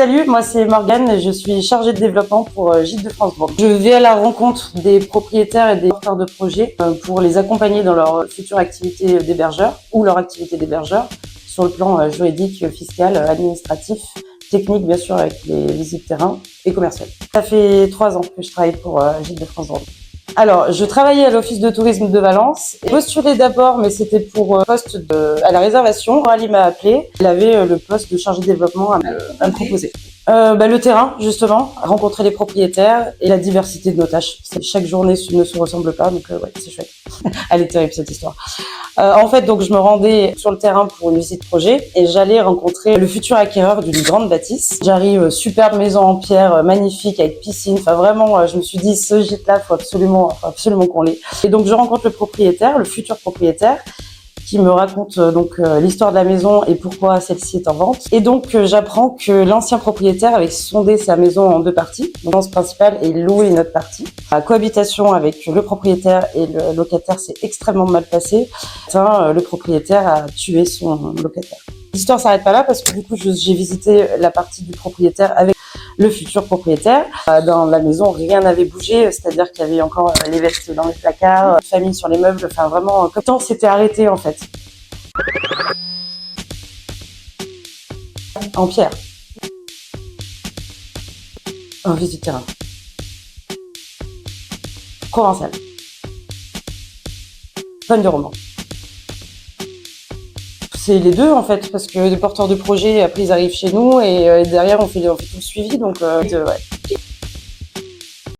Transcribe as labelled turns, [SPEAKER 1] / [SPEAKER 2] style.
[SPEAKER 1] Salut, moi c'est Morgane, je suis chargée de développement pour Gîtes de Francfort. Je vais à la rencontre des propriétaires et des porteurs de projets pour les accompagner dans leur future activité d'hébergeur ou leur activité d'hébergeur sur le plan juridique, fiscal, administratif, technique bien sûr avec les visites terrain et commerciales. Ça fait 3 ans que je travaille pour Gîtes de Francfort. Alors, je travaillais à l'office de tourisme de Valence. J'ai postulé d'abord, mais c'était pour poste à la réservation. Ali m'a appelé. Il avait le poste de chargé de développement à me proposer. Le terrain, justement, rencontrer les propriétaires et la diversité de nos tâches. Chaque journée ne se ressemble pas, donc ouais, c'est chouette. Elle est terrible cette histoire. En fait, donc je me rendais sur le terrain pour une visite projet et j'allais rencontrer le futur acquéreur d'une grande bâtisse. J'arrive, superbe maison en pierre, magnifique avec piscine. Enfin vraiment, je me suis dit ce gîte-là, faut absolument qu'on l'ait. Et donc je rencontre le propriétaire, le futur propriétaire, qui me raconte l'histoire de la maison et pourquoi celle-ci est en vente. Et donc j'apprends que l'ancien propriétaire avait sondé sa maison en 2 parties. La résidence principale et loué une autre partie. La cohabitation avec le propriétaire et le locataire s'est extrêmement mal passée. Enfin, le propriétaire a tué son locataire. L'histoire s'arrête pas là parce que du coup j'ai visité la partie du propriétaire avec le futur propriétaire. Dans la maison, rien n'avait bougé, c'est-à-dire qu'il y avait encore les vestes dans les placards, famille sur les meubles, enfin vraiment, comme temps s'était arrêté en fait. En pierre. En visite terrain. Provençal. Fan de roman. C'est les deux en fait, parce que les porteurs de projets, après ils arrivent chez nous et derrière on fait tout le suivi, donc ouais.